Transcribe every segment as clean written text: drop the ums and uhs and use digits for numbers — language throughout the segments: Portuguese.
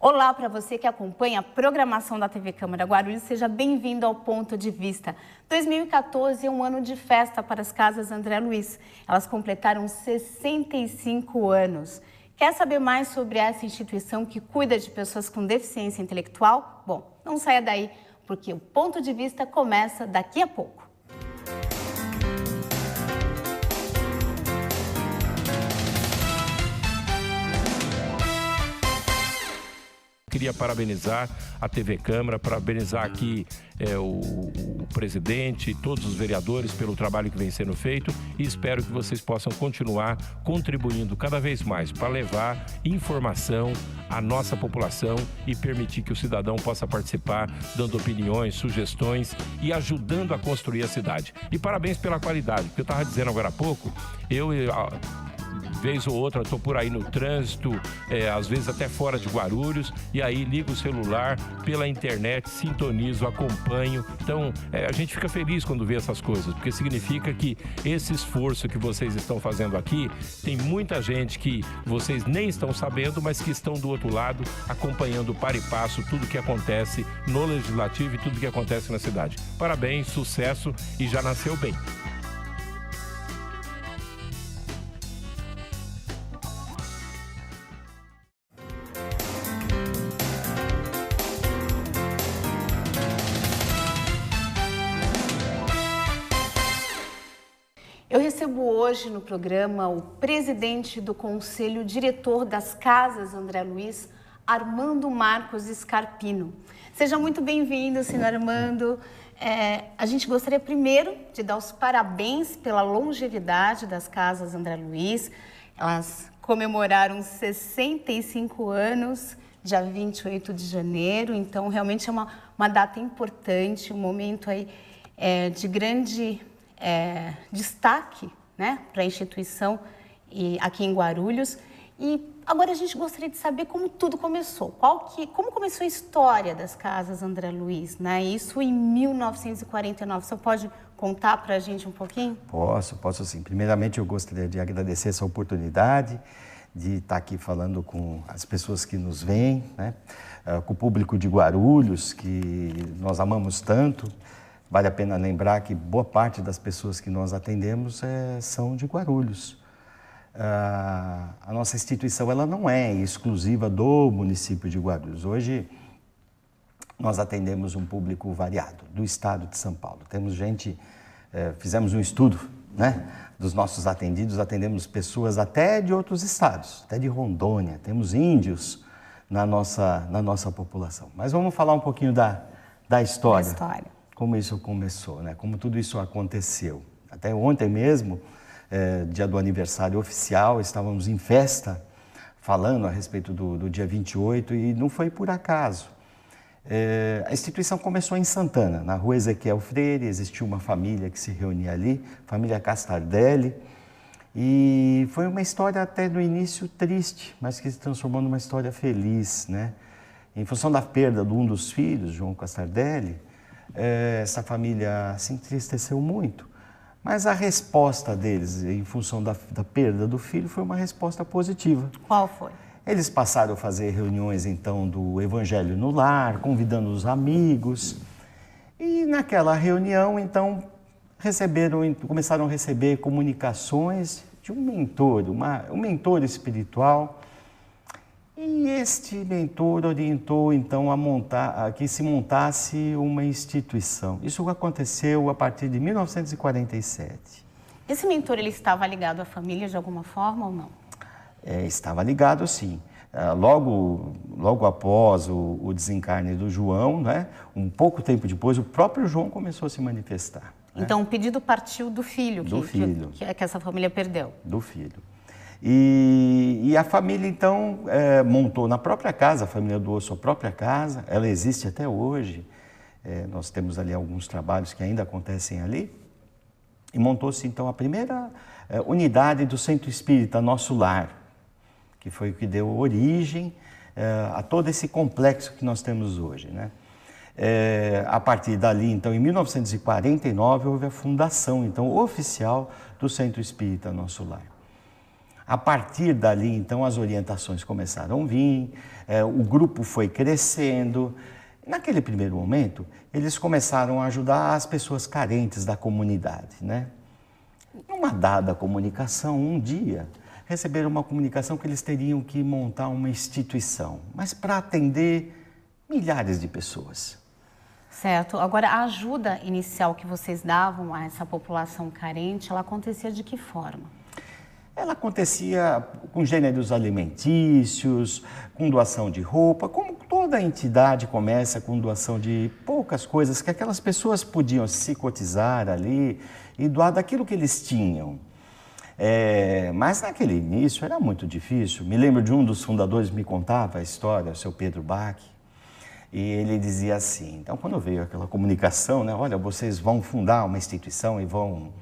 Olá para você que acompanha a programação da TV Câmara Guarulhos, seja bem-vindo ao Ponto de Vista. 2014 é um ano de festa para as Casas André Luiz. Elas completaram 65 anos. Quer saber mais sobre essa instituição que cuida de pessoas com deficiência intelectual? Bom, não saia daí, porque o Ponto de Vista começa daqui a pouco. Queria parabenizar a TV Câmara, parabenizar aqui o presidente e todos os vereadores pelo trabalho que vem sendo feito e espero que vocês possam continuar contribuindo cada vez mais para levar informação à nossa população e permitir que o cidadão possa participar, dando opiniões, sugestões e ajudando a construir a cidade. E parabéns pela qualidade, porque eu estava dizendo agora há pouco, vez ou outra, estou por aí no trânsito, às vezes até fora de Guarulhos, e aí ligo o celular pela internet, sintonizo, acompanho. Então, a gente fica feliz quando vê essas coisas, porque significa que esse esforço que vocês estão fazendo aqui, tem muita gente que vocês nem estão sabendo, mas que estão do outro lado, acompanhando para e passo tudo que acontece no Legislativo e tudo que acontece na cidade. Parabéns, sucesso e já nasceu bem. Eu recebo hoje no programa o presidente do Conselho Diretor das Casas André Luiz, Armando Marcos Scarpino. Seja muito bem-vindo, senhor Armando. A gente gostaria primeiro de dar os parabéns pela longevidade das Casas André Luiz. Elas comemoraram 65 anos, dia 28 de janeiro, então realmente é uma data importante, um momento aí de grande destaque, né, para a instituição aqui em Guarulhos. E agora a gente gostaria de saber como tudo começou. Como começou a história das Casas André Luiz, né? Isso em 1949. Você pode contar para a gente um pouquinho? Posso sim. Primeiramente, eu gostaria de agradecer essa oportunidade de estar aqui falando com as pessoas que nos veem, né? Com o público de Guarulhos, que nós amamos tanto. Vale a pena lembrar que boa parte das pessoas que nós atendemos são de Guarulhos. A nossa instituição ela não é exclusiva do município de Guarulhos. Hoje, nós atendemos um público variado do estado de São Paulo. Temos gente, fizemos um estudo, né, dos nossos atendidos, atendemos pessoas até de outros estados, até de Rondônia, temos índios na nossa população. Mas vamos falar um pouquinho da história. Como isso começou, né? Como tudo isso aconteceu. Até ontem mesmo, dia do aniversário oficial, estávamos em festa, falando a respeito do dia 28, e não foi por acaso. A instituição começou em Santana, na rua Ezequiel Freire, existiu uma família que se reunia ali, família Castardelli, e foi uma história até no início triste, mas que se transformou numa história feliz, né? Em função da perda de um dos filhos, João Castardelli, essa família se entristeceu muito, mas a resposta deles, em função da perda do filho, foi uma resposta positiva. Qual foi? Eles passaram a fazer reuniões, então, do Evangelho no Lar, convidando os amigos, e naquela reunião, então, começaram a receber comunicações de um mentor, um mentor espiritual. E este mentor orientou, então, a que se montasse uma instituição. Isso aconteceu a partir de 1947. Esse mentor, ele estava ligado à família de alguma forma ou não? Estava ligado, sim. Logo após o desencarne do João, né, um pouco tempo depois, o próprio João começou a se manifestar. Então, o pedido partiu do filho, que essa família perdeu. Do filho. E a família, então, montou na própria casa, a família doou sua própria casa, ela existe até hoje, nós temos ali alguns trabalhos que ainda acontecem ali, e montou-se, então, a primeira unidade do Centro Espírita Nosso Lar, que foi o que deu origem a todo esse complexo que nós temos hoje, né? A partir dali, então, em 1949, houve a fundação, então, oficial do Centro Espírita Nosso Lar. A partir dali, então, as orientações começaram a vir, o grupo foi crescendo. Naquele primeiro momento, eles começaram a ajudar as pessoas carentes da comunidade, né? Numa dada comunicação, um dia, receberam uma comunicação que eles teriam que montar uma instituição, mas para atender milhares de pessoas. Certo. Agora, a ajuda inicial que vocês davam a essa população carente, ela acontecia de que forma? Ela acontecia com gêneros alimentícios, com doação de roupa, como toda entidade começa com doação de poucas coisas que aquelas pessoas podiam se cotizar ali e doar daquilo que eles tinham. Mas naquele início era muito difícil. Me lembro de um dos fundadores me contava a história, o seu Pedro Bach, e ele dizia assim, então quando veio aquela comunicação, né, olha, vocês vão fundar uma instituição e vão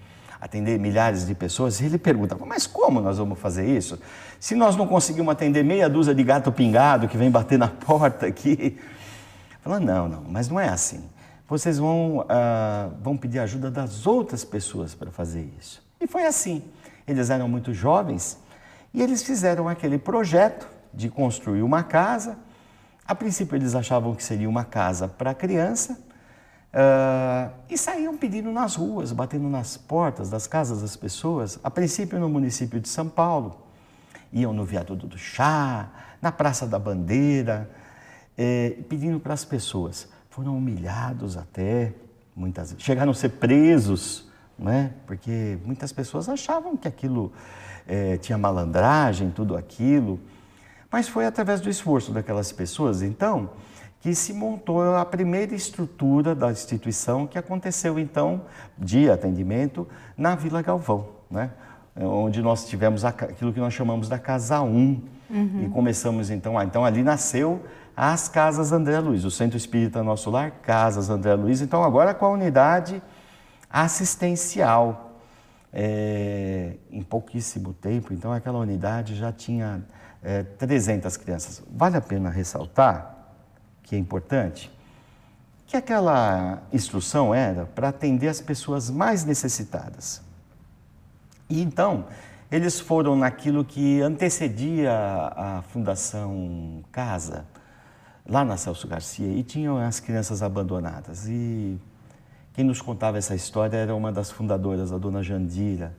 atender milhares de pessoas, e ele perguntava, mas como nós vamos fazer isso? Se nós não conseguimos atender meia dúzia de gato pingado que vem bater na porta aqui. Falando, não, mas não é assim. Vocês vão pedir ajuda das outras pessoas para fazer isso. E foi assim. Eles eram muito jovens e eles fizeram aquele projeto de construir uma casa. A princípio eles achavam que seria uma casa para criança e saíam pedindo nas ruas, batendo nas portas das casas das pessoas. A princípio no município de São Paulo, iam no Viaduto do Chá, na Praça da Bandeira, pedindo para as pessoas. Foram humilhados até, muitas vezes. Chegaram a ser presos, né? Porque muitas pessoas achavam que aquilo tinha malandragem, tudo aquilo. Mas foi através do esforço daquelas pessoas, então, que se montou a primeira estrutura da instituição, que aconteceu, então, de atendimento na Vila Galvão, né? Onde nós tivemos aquilo que nós chamamos da Casa 1. E começamos, então, ali nasceu as Casas André Luiz, o Centro Espírita Nosso Lar, Casas André Luiz, então agora com a unidade assistencial. Em pouquíssimo tempo, então aquela unidade já tinha 300 crianças. Vale a pena ressaltar, que é importante, que aquela instrução era para atender as pessoas mais necessitadas. E então, eles foram naquilo que antecedia a Fundação Casa, lá na Celso Garcia, e tinham as crianças abandonadas. E quem nos contava essa história era uma das fundadoras, a dona Jandira.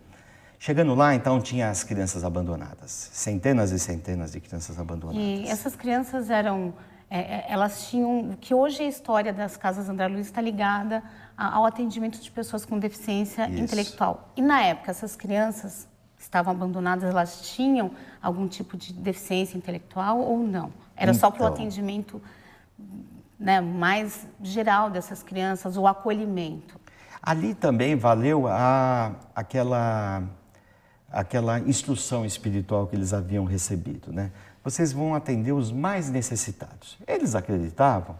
Chegando lá, então, tinha as crianças abandonadas, centenas e centenas de crianças abandonadas. E essas crianças elas tinham, que hoje a história das Casas André Luiz está ligada ao atendimento de pessoas com deficiência intelectual. E na época, essas crianças estavam abandonadas, elas tinham algum tipo de deficiência intelectual ou não? Era só para o atendimento, né, mais geral dessas crianças, o acolhimento? Ali também valeu aquela instrução espiritual que eles haviam recebido, né? Vocês vão atender os mais necessitados. Eles acreditavam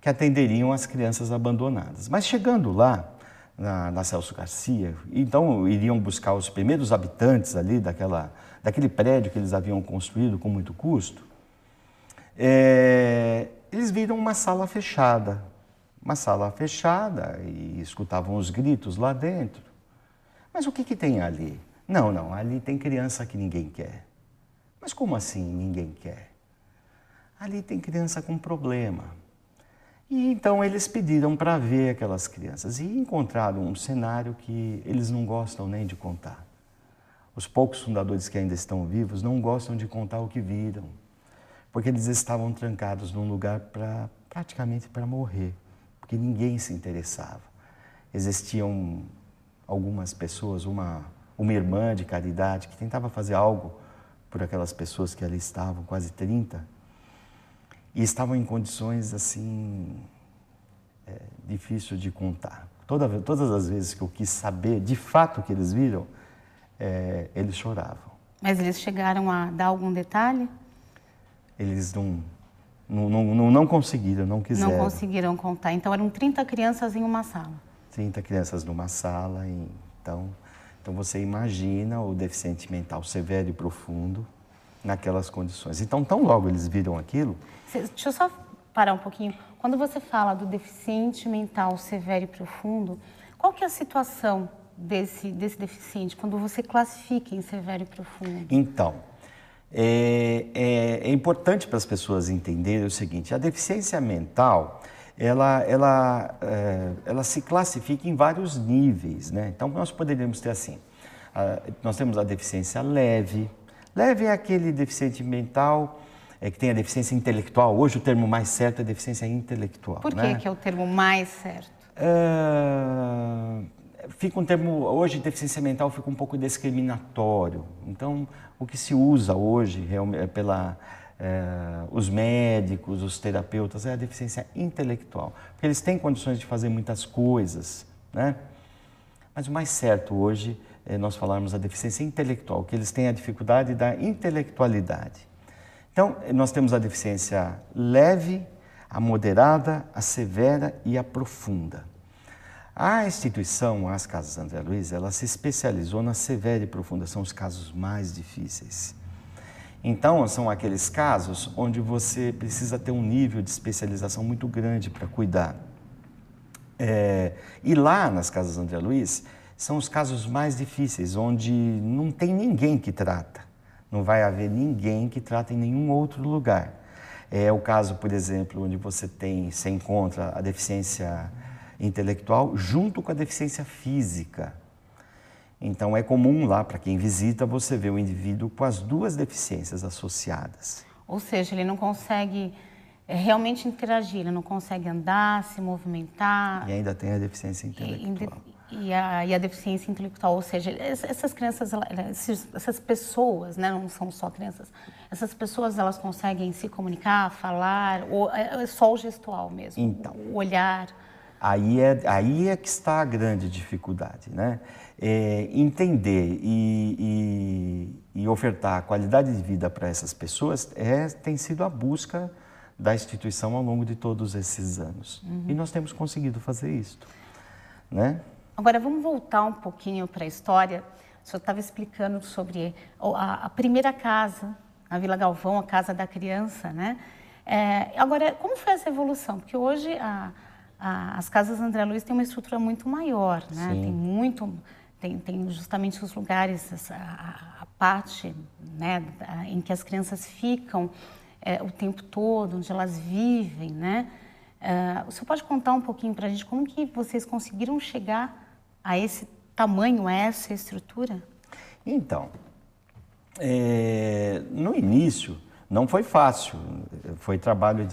que atenderiam as crianças abandonadas. Mas chegando lá, na Celso Garcia, então iriam buscar os primeiros habitantes ali daquele prédio que eles haviam construído com muito custo, eles viram uma sala fechada e escutavam os gritos lá dentro. Mas o que tem ali? Não, ali tem criança que ninguém quer. Mas como assim ninguém quer? Ali tem criança com problema. E então eles pediram para ver aquelas crianças e encontraram um cenário que eles não gostam nem de contar. Os poucos fundadores que ainda estão vivos não gostam de contar o que viram, porque eles estavam trancados num lugar praticamente para morrer, porque ninguém se interessava. Existiam algumas pessoas, uma irmã de caridade que tentava fazer algo por aquelas pessoas que ali estavam, quase 30, e estavam em condições assim, difícil de contar. Todas as vezes que eu quis saber de fato o que eles viram, eles choravam. Mas eles chegaram a dar algum detalhe? Eles não conseguiram, não quiseram. Não conseguiram contar. Então eram 30 crianças em uma sala. 30 crianças numa sala, então você imagina o deficiente mental severo e profundo naquelas condições. Então, tão logo eles viram aquilo... Deixa eu só parar um pouquinho. Quando você fala do deficiente mental severo e profundo, qual que é a situação desse deficiente, quando você classifica em severo e profundo? Então, é importante para as pessoas entenderem o seguinte: a deficiência mental, ela se classifica em vários níveis, né? Então, nós poderíamos ter assim, nós temos a deficiência leve. Leve é aquele deficiente mental que tem a deficiência intelectual. Hoje o termo mais certo é deficiência intelectual. Por que né? que é o termo mais certo? Fica um termo, hoje deficiência mental fica um pouco discriminatório. Então, o que se usa hoje os médicos, os terapeutas, é a deficiência intelectual. Porque eles têm condições de fazer muitas coisas, né? Mas o mais certo hoje é nós falarmos a deficiência intelectual, que eles têm a dificuldade da intelectualidade. Então, nós temos a deficiência leve, a moderada, a severa e a profunda. A instituição, as Casas André Luiz, ela se especializou na severa e profunda, são os casos mais difíceis. Então, são aqueles casos onde você precisa ter um nível de especialização muito grande para cuidar. E lá nas Casas André Luiz, são os casos mais difíceis, onde não tem ninguém que trata. Não vai haver ninguém que trata em nenhum outro lugar. É o caso, por exemplo, onde você encontra a deficiência intelectual junto com a deficiência física. Então, é comum lá, para quem visita, você ver o indivíduo com as duas deficiências associadas. Ou seja, ele não consegue realmente interagir, ele não consegue andar, se movimentar. E ainda tem a deficiência intelectual. E a deficiência intelectual, ou seja, essas crianças, essas pessoas, né, não são só crianças, essas pessoas, elas conseguem se comunicar, falar, ou é só o gestual mesmo, então, o olhar? Aí é que está a grande dificuldade, né? Entender e ofertar qualidade de vida para essas pessoas tem sido a busca da instituição ao longo de todos esses anos. Uhum. E nós temos conseguido fazer isso, né? Agora, vamos voltar um pouquinho para a história. O senhor estava explicando sobre a primeira casa, a Vila Galvão, a Casa da Criança, né? Agora, como foi essa evolução? Porque hoje as Casas André Luiz têm uma estrutura muito maior, né? Sim. Tem justamente os lugares, a parte, né, em que as crianças ficam o tempo todo, onde elas vivem, né? O senhor pode contar um pouquinho para a gente como que vocês conseguiram chegar a esse tamanho, a essa estrutura? Então, no início não foi fácil, foi trabalho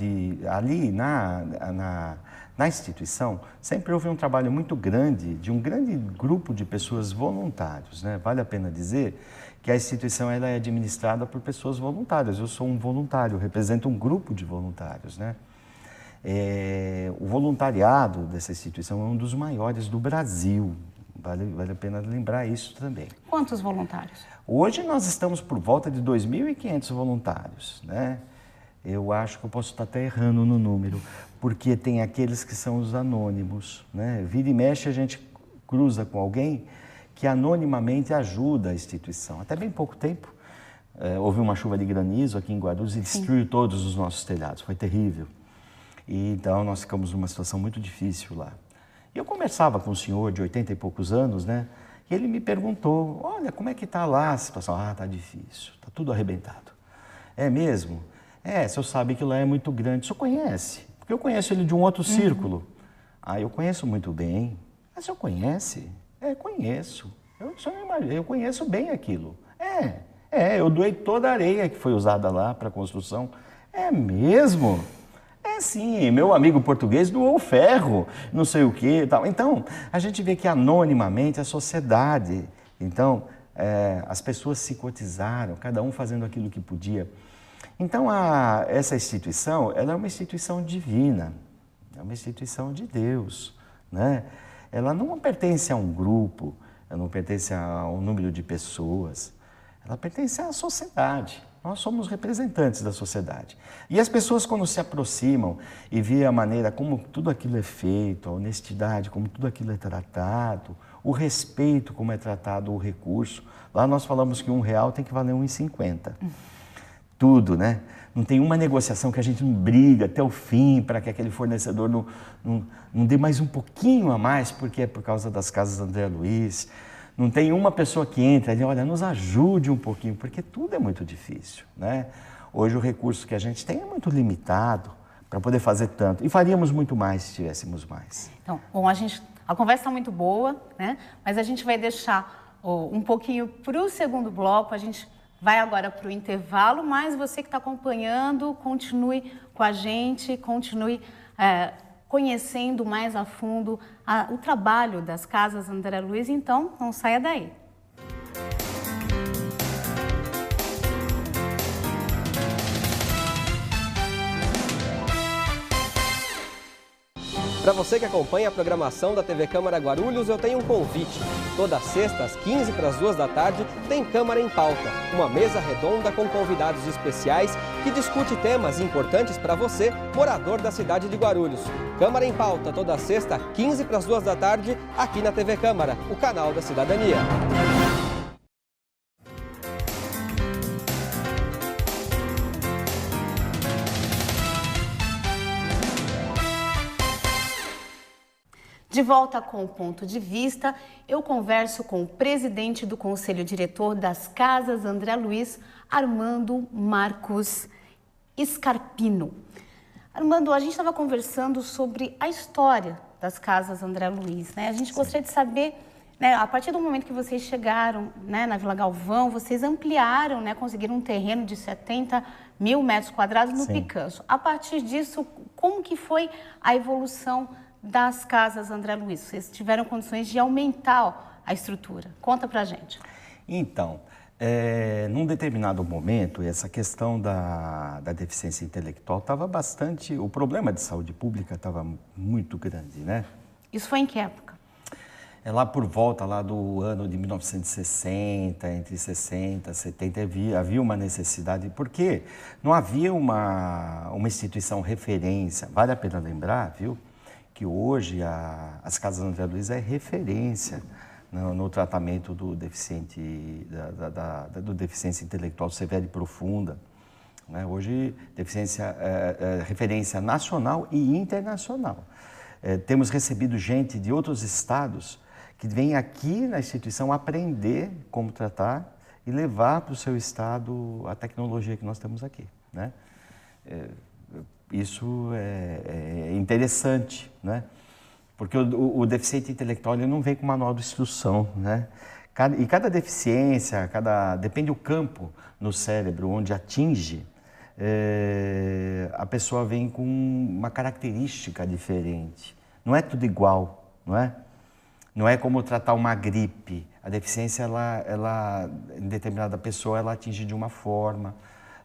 ali na instituição, sempre houve um trabalho muito grande, de um grande grupo de pessoas voluntários, né? Vale a pena dizer que a instituição ela é administrada por pessoas voluntárias. Eu sou um voluntário, represento um grupo de voluntários, né? O voluntariado dessa instituição é um dos maiores do Brasil. Vale a pena lembrar isso também. Quantos voluntários? Hoje nós estamos por volta de 2.500 voluntários, né? Eu acho que eu posso estar até errando no número, porque tem aqueles que são os anônimos, né? Vira e mexe a gente cruza com alguém que anonimamente ajuda a instituição. Até bem pouco tempo, houve uma chuva de granizo aqui em Guarulhos e destruiu todos os nossos telhados, foi terrível. E então nós ficamos numa situação muito difícil lá. E eu conversava com um senhor de 80 e poucos anos, né? E ele me perguntou, olha, como é que está lá a situação? Ah, está difícil, está tudo arrebentado. É mesmo? O senhor sabe que lá é muito grande. O senhor conhece? Porque eu conheço ele de um outro círculo. Ah, eu conheço muito bem. Mas o senhor conhece? Conheço. Eu conheço bem aquilo. Eu doei toda a areia que foi usada lá para a construção. É mesmo? Sim, meu amigo português doou ferro, não sei o quê e tal. Então, a gente vê que anonimamente a sociedade, então, as pessoas se cotizaram, cada um fazendo aquilo que podia. Então, essa instituição, ela é uma instituição divina, é uma instituição de Deus, né? Ela não pertence a um grupo, ela não pertence a um número de pessoas, ela pertence à sociedade. Nós somos representantes da sociedade. E as pessoas, quando se aproximam e veem a maneira como tudo aquilo é feito, a honestidade, como tudo aquilo é tratado, o respeito, como é tratado o recurso. Lá nós falamos que R$1 tem que valer R$1,50. tudo, né? Não tem uma negociação que a gente não briga até o fim para que aquele fornecedor não dê mais um pouquinho a mais, porque é por causa das casas André Luiz. Não tem uma pessoa que entra e olha, nos ajude um pouquinho, porque tudo é muito difícil, né? Hoje o recurso que a gente tem é muito limitado para poder fazer tanto. E faríamos muito mais se tivéssemos mais. Então, bom, a conversa está muito boa, né? Mas a gente vai deixar um pouquinho para o segundo bloco. A gente vai agora para o intervalo, mas você que está acompanhando, continue com a gente, continue conhecendo mais a fundo o trabalho das casas André Luiz. Então, não saia daí. Para você que acompanha a programação da TV Câmara Guarulhos, eu tenho um convite. Toda sexta, às 15 para as 2 da tarde, tem Câmara em Pauta, uma mesa redonda com convidados especiais que discute temas importantes para você, morador da cidade de Guarulhos. Câmara em Pauta, toda sexta, 15 para as 2 da tarde, aqui na TV Câmara, o canal da cidadania. De volta com o Ponto de Vista, eu converso com o presidente do Conselho Diretor das Casas André Luiz, Armando Marcos Scarpino. Armando, a gente estava conversando sobre a história das Casas André Luiz, né? A gente gostaria de saber, né, a partir do momento que vocês chegaram, né, na Vila Galvão, vocês ampliaram, né, conseguiram um terreno de 70 mil metros quadrados no Picanço. A partir disso, como que foi a evolução das casas André Luiz? Vocês tiveram condições de aumentar a estrutura. Conta pra gente. Então, num determinado momento, essa questão da deficiência intelectual estava bastante... O problema de saúde pública estava muito grande, né? Isso foi em que época? É lá por volta lá do ano de 1960, entre 60 e 70, havia uma necessidade, porque não havia uma instituição referência. Vale a pena lembrar, viu, que hoje as Casas André Luiz é referência no tratamento do deficiente, do deficiência intelectual severa e profunda. Né? Hoje, deficiência é referência nacional e internacional. Temos recebido gente de outros estados que vem aqui na instituição aprender como tratar e levar para o seu estado a tecnologia que nós temos aqui, né? Isso é interessante, né? Porque o deficiente intelectual ele não vem com manual de instrução, né? Cada deficiência, depende do campo no cérebro onde atinge, a pessoa vem com uma característica diferente. Não é tudo igual, não é? Não é como tratar uma gripe. A deficiência, em determinada pessoa, ela atinge de uma forma.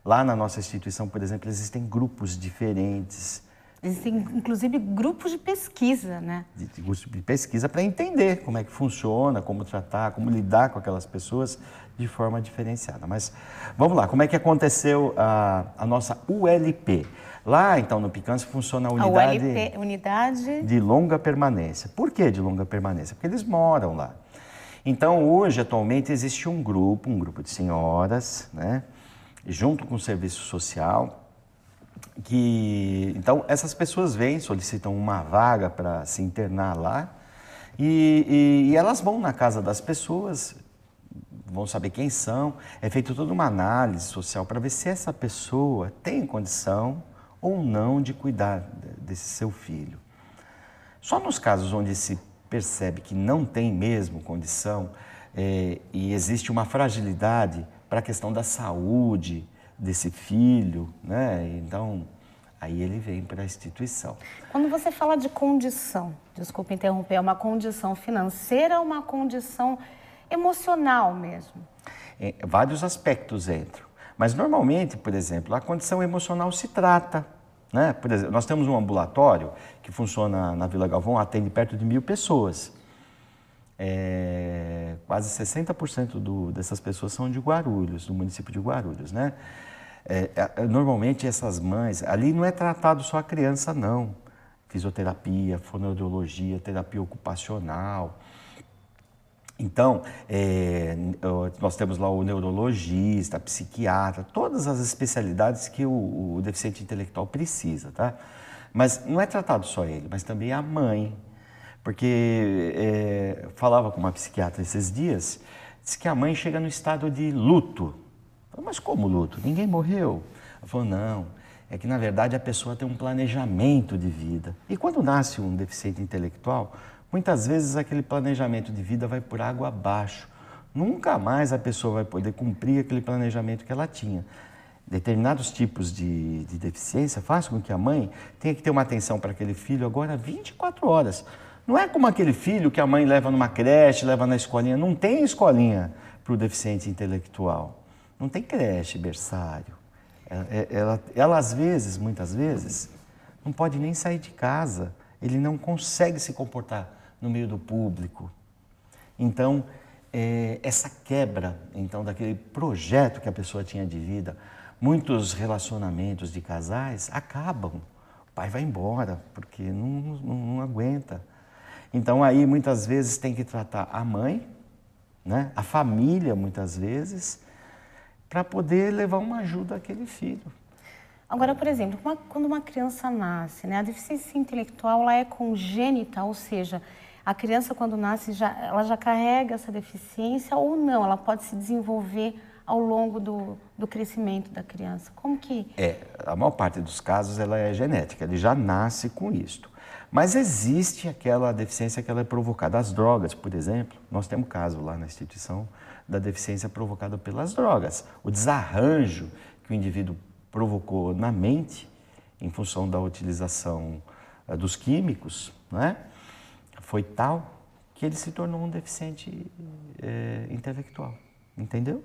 Lá na nossa instituição, por exemplo, existem grupos diferentes. Existem, inclusive, grupos de pesquisa, né? Grupos de pesquisa para entender como é que funciona, como tratar, como lidar com aquelas pessoas de forma diferenciada. Mas vamos lá, como é que aconteceu a nossa ULP? Lá, então, no Picanço, funciona a unidade de longa permanência. Por que de longa permanência? Porque eles moram lá. Então, hoje, atualmente, existe um grupo de senhoras, né? Junto com o serviço social, então essas pessoas vêm, solicitam uma vaga para se internar lá e elas vão na casa das pessoas, vão saber quem são, é feita toda uma análise social para ver se essa pessoa tem condição ou não de cuidar desse seu filho. Só nos casos onde se percebe que não tem mesmo condição e existe uma fragilidade para a questão da saúde desse filho, né? Então, aí ele vem para a instituição. Quando você fala de condição, desculpa interromper, é uma condição financeira ou uma condição emocional mesmo? Vários aspectos entram. Mas, normalmente, por exemplo, a condição emocional se trata, né? Por exemplo, nós temos um ambulatório que funciona na Vila Galvão, atende perto de 1.000 pessoas. Quase 60% dessas pessoas são de Guarulhos, do município de Guarulhos, né? Normalmente essas mães, ali não é tratado só a criança, não. Fisioterapia, fonoaudiologia, terapia ocupacional. Então, nós temos lá o neurologista, psiquiatra, todas as especialidades que o deficiente intelectual precisa, tá? Mas não é tratado só ele, mas também a mãe. Porque falava com uma psiquiatra esses dias, disse que a mãe chega no estado de luto. Mas como luto? Ninguém morreu. Ela falou, não, é que na verdade a pessoa tem um planejamento de vida. E quando nasce um deficiente intelectual, muitas vezes aquele planejamento de vida vai por água abaixo. Nunca mais a pessoa vai poder cumprir aquele planejamento que ela tinha. Determinados tipos de deficiência fazem com que a mãe tenha que ter uma atenção para aquele filho agora 24 horas. Não é como aquele filho que a mãe leva numa creche, leva na escolinha. Não tem escolinha para o deficiente intelectual. Não tem creche, berçário. Ela, às vezes, muitas vezes, não pode nem sair de casa. Ele não consegue se comportar no meio do público. Então, essa quebra então, daquele projeto que a pessoa tinha de vida, muitos relacionamentos de casais acabam. O pai vai embora porque não aguenta. Então, aí, muitas vezes, tem que tratar a mãe, né? A família, muitas vezes, para poder levar uma ajuda àquele filho. Agora, por exemplo, quando uma criança nasce, né, a deficiência intelectual ela é congênita, ou seja, a criança, quando nasce, ela já carrega essa deficiência ou não? Ela pode se desenvolver ao longo do crescimento da criança? Como que... A maior parte dos casos ela é genética, ele já nasce com isto. Mas existe aquela deficiência que ela é provocada. As drogas, por exemplo, nós temos caso lá na instituição da deficiência provocada pelas drogas. O desarranjo que o indivíduo provocou na mente, em função da utilização dos químicos, né, foi tal que ele se tornou um deficiente intelectual, entendeu?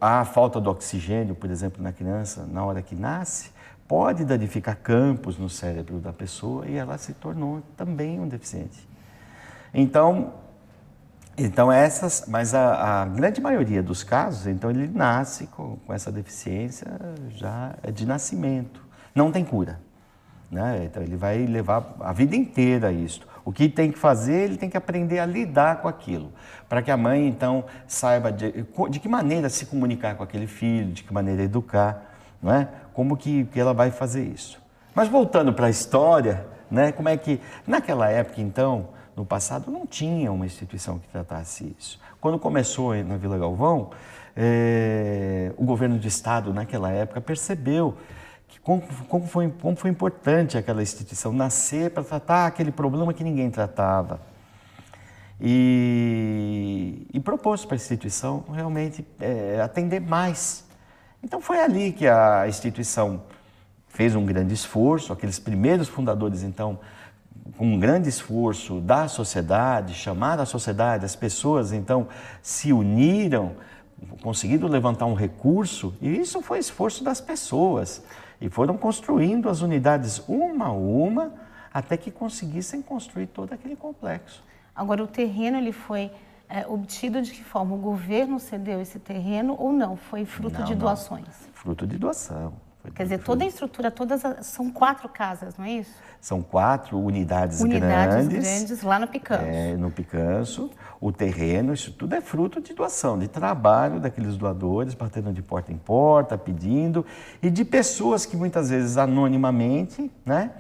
A falta do oxigênio, por exemplo, na criança, na hora que nasce, pode danificar campos no cérebro da pessoa e ela se tornou também um deficiente. Então mas a grande maioria dos casos, então ele nasce com essa deficiência já de nascimento, não tem cura, né? Então ele vai levar a vida inteira isso. O que tem que fazer, ele tem que aprender a lidar com aquilo, para que a mãe então saiba de que maneira se comunicar com aquele filho, de que maneira educar, não é? Como que ela vai fazer isso. Mas voltando para a história, né? Como é que naquela época então, no passado, não tinha uma instituição que tratasse isso. Quando começou na Vila Galvão, o governo de estado naquela época percebeu que como foi importante aquela instituição nascer para tratar aquele problema que ninguém tratava. E propôs para a instituição realmente atender mais. Então foi ali que a instituição fez um grande esforço, aqueles primeiros fundadores então, com um grande esforço da sociedade, chamaram a sociedade, as pessoas então se uniram, conseguiram levantar um recurso, e isso foi esforço das pessoas. E foram construindo as unidades uma a uma, até que conseguissem construir todo aquele complexo. Agora, o terreno ele foi obtido de que forma? O governo cedeu esse terreno ou não? Foi fruto de doações? Fruto de doação. Quer dizer, toda a estrutura, são 4 casas, não é isso? São 4 unidades grandes lá no Picanço. No Picanço. O terreno, isso tudo é fruto de doação, de trabalho daqueles doadores, batendo de porta em porta, pedindo, e de pessoas que muitas vezes anonimamente, né,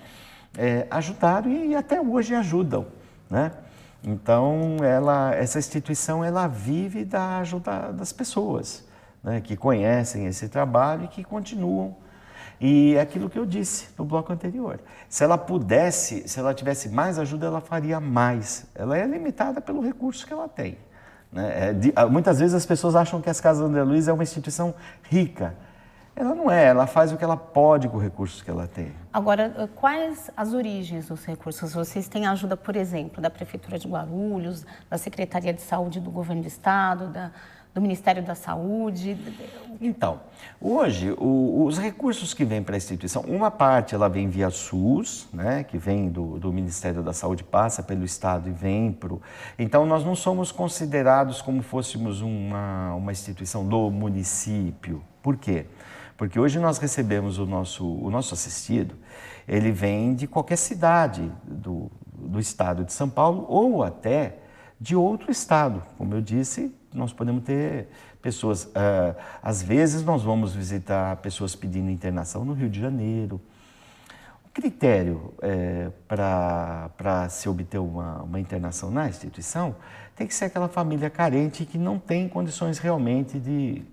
ajudaram e até hoje ajudam, né? Então, essa instituição ela vive da ajuda das pessoas, né, que conhecem esse trabalho e que continuam. E é aquilo que eu disse no bloco anterior. Se ela tivesse mais ajuda, ela faria mais. Ela é limitada pelo recurso que ela tem, né? Muitas vezes as pessoas acham que as Casas André Luiz é uma instituição rica. Ela não é, ela faz o que ela pode com os recursos que ela tem. Agora, quais as origens dos recursos? Vocês têm ajuda, por exemplo, da Prefeitura de Guarulhos, da Secretaria de Saúde do Governo do Estado, do Ministério da Saúde? Então, hoje, os recursos que vêm para a instituição, uma parte ela vem via SUS, né, que vem do Ministério da Saúde, passa pelo Estado e vem para o... Então, nós não somos considerados como fôssemos uma instituição do município. Por quê? Porque hoje nós recebemos o nosso assistido, ele vem de qualquer cidade do Estado de São Paulo ou até de outro estado. Como eu disse, nós podemos ter pessoas, às vezes nós vamos visitar pessoas pedindo internação no Rio de Janeiro. O critério para se obter uma internação na instituição tem que ser aquela família carente que não tem condições realmente de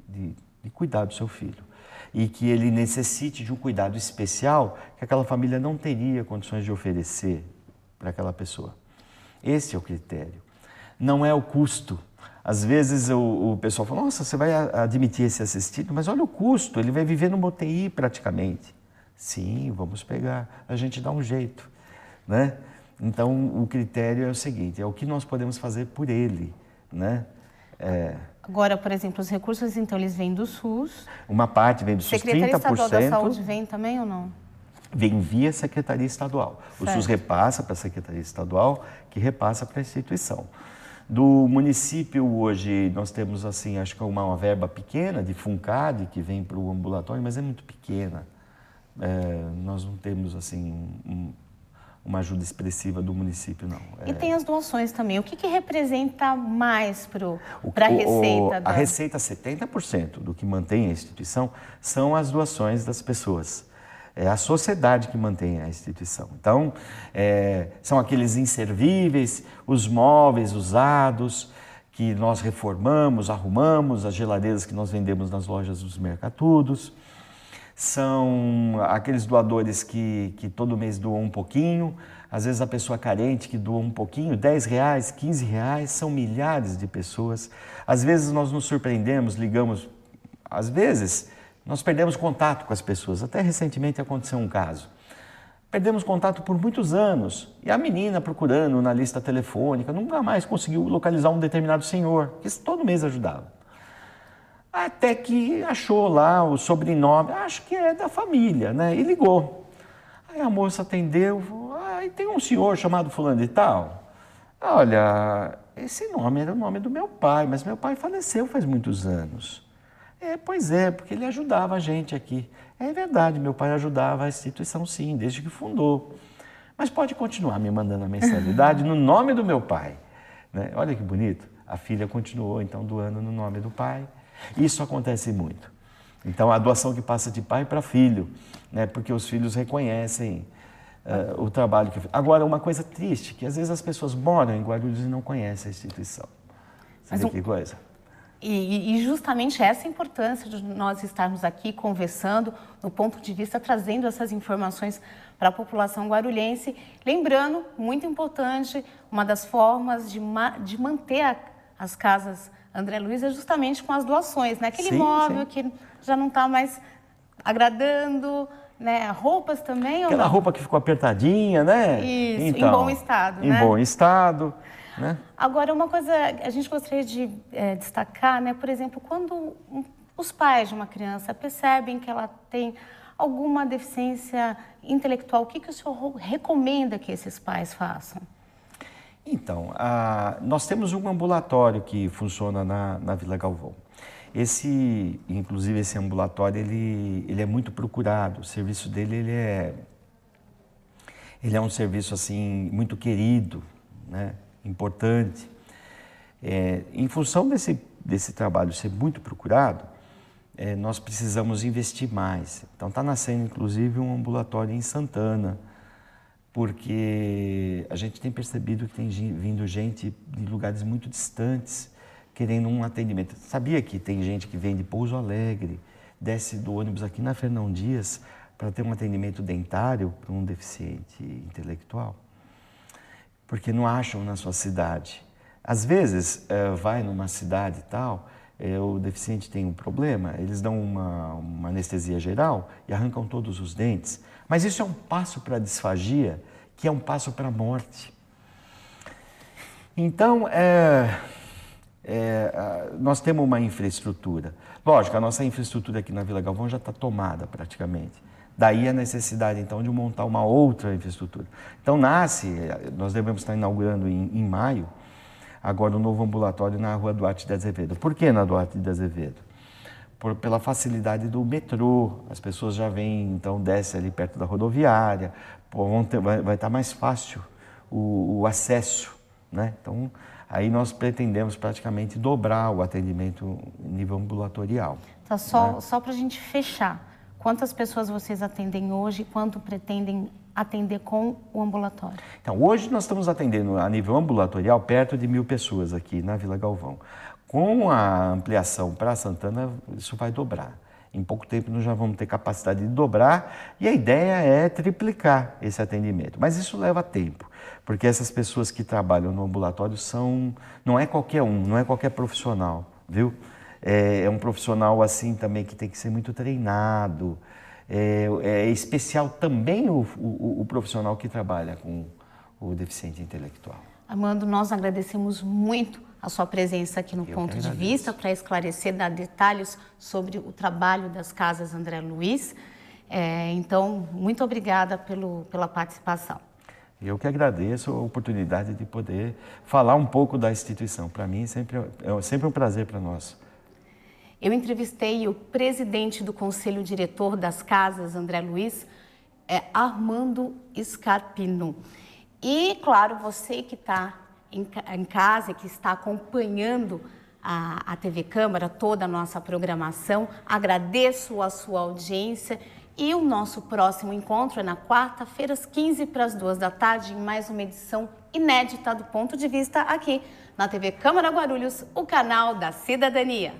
cuidar do seu filho e que ele necessite de um cuidado especial que aquela família não teria condições de oferecer para aquela pessoa. Esse é o critério. Não é o custo. Às vezes o pessoal fala, nossa, você vai admitir esse assistido, mas olha o custo, ele vai viver numa UTI praticamente. Sim, vamos pegar, a gente dá um jeito, né? Então, o critério é o seguinte, é o que nós podemos fazer por ele, né? Agora, por exemplo, os recursos, então, eles vêm do SUS. Uma parte vem do SUS, 30%. Secretaria Estadual da Saúde vem também ou não? Vem via Secretaria Estadual. Certo. O SUS repassa para a Secretaria Estadual, que repassa para a instituição. Do município, hoje, nós temos, assim, acho que uma verba pequena de FUNCAD, que vem para o ambulatório, mas é muito pequena. Nós não temos, assim, uma ajuda expressiva do município, não. E tem as doações também. O que representa mais para a receita? A receita, 70% do que mantém a instituição são as doações das pessoas. É a sociedade que mantém a instituição. Então, são aqueles inservíveis, os móveis usados, que nós reformamos, arrumamos, as geladeiras que nós vendemos nas lojas dos mercatudos. São aqueles doadores que todo mês doam um pouquinho, às vezes a pessoa carente que doa um pouquinho, R$10, R$15, são milhares de pessoas. Às vezes nós nos surpreendemos, ligamos, às vezes nós perdemos contato com as pessoas. Até recentemente aconteceu um caso. Perdemos contato por muitos anos e a menina procurando na lista telefônica nunca mais conseguiu localizar um determinado senhor, que todo mês ajudava. Até que achou lá o sobrenome, acho que é da família, né? E ligou. Aí a moça atendeu, falou, e tem um senhor chamado fulano de tal. Olha, esse nome era o nome do meu pai, mas meu pai faleceu faz muitos anos. Pois é, porque ele ajudava a gente aqui. É verdade, meu pai ajudava a instituição sim, desde que fundou. Mas pode continuar me mandando a mensalidade no nome do meu pai. Né? Olha que bonito. A filha continuou, então, doando no nome do pai. Isso acontece muito. Então, a doação que passa de pai para filho, né? Porque os filhos reconhecem o trabalho que... Agora, uma coisa triste, que às vezes as pessoas moram em Guarulhos e não conhecem a instituição. Você vê que coisa? E justamente essa importância de nós estarmos aqui conversando, no ponto de vista, trazendo essas informações para a população guarulhense. Lembrando, muito importante, uma das formas de manter as casas André Luiz é justamente com as doações, né? Aquele imóvel que já não está mais agradando, né? Roupas também? Aquela roupa que ficou apertadinha, né? Isso, então, em bom estado, né? Em bom estado, né? Agora, uma coisa a gente gostaria de destacar, né? Por exemplo, quando os pais de uma criança percebem que ela tem alguma deficiência intelectual, o que o senhor recomenda que esses pais façam? Então, nós temos um ambulatório que funciona na Vila Galvão. Inclusive esse ambulatório, ele é muito procurado. O serviço dele, ele é um serviço assim muito querido, né? Importante. Em função desse trabalho ser muito procurado, nós precisamos investir mais. Então, está nascendo inclusive um ambulatório em Santana, porque a gente tem percebido que tem vindo gente de lugares muito distantes querendo um atendimento. Sabia que tem gente que vem de Pouso Alegre, desce do ônibus aqui na Fernão Dias para ter um atendimento dentário para um deficiente intelectual? Porque não acham na sua cidade. Às vezes, vai numa cidade e tal, o deficiente tem um problema, eles dão uma anestesia geral e arrancam todos os dentes. Mas isso é um passo para a disfagia, que é um passo para a morte. Então, nós temos uma infraestrutura. Lógico, a nossa infraestrutura aqui na Vila Galvão já está tomada praticamente. Daí a necessidade, então, de montar uma outra infraestrutura. Então, nós devemos estar inaugurando em maio, agora um novo ambulatório na Rua Duarte de Azevedo. Por que na Duarte de Azevedo? Pela facilidade do metrô, as pessoas já vêm, então desce ali perto da rodoviária, vai estar mais fácil o acesso, né? Então, aí nós pretendemos praticamente dobrar o atendimento em nível ambulatorial. Tá, só para a gente fechar, quantas pessoas vocês atendem hoje e quanto pretendem atender com o ambulatório? Então, hoje nós estamos atendendo a nível ambulatorial perto de 1.000 pessoas aqui na Vila Galvão. Com a ampliação para Santana, isso vai dobrar. Em pouco tempo nós já vamos ter capacidade de dobrar e a ideia é triplicar esse atendimento. Mas isso leva tempo, porque essas pessoas que trabalham no ambulatório não é qualquer um, não é qualquer profissional, viu? É um profissional assim também que tem que ser muito treinado. É especial também o profissional que trabalha com o deficiente intelectual. Armando, nós agradecemos muito a sua presença aqui no Ponto de Vista para esclarecer, dar detalhes sobre o trabalho das Casas André Luiz. Então, muito obrigada pela participação. Eu que agradeço a oportunidade de poder falar um pouco da instituição. Para mim, é sempre um prazer para nós. Eu entrevistei o presidente do Conselho Diretor das Casas André Luiz, Armando Scarpino. E, claro, você que está em casa, que está acompanhando a TV Câmara, toda a nossa programação, agradeço a sua audiência e o nosso próximo encontro é na quarta-feira, às 13h, em mais uma edição inédita do Ponto de Vista aqui na TV Câmara Guarulhos, o canal da cidadania.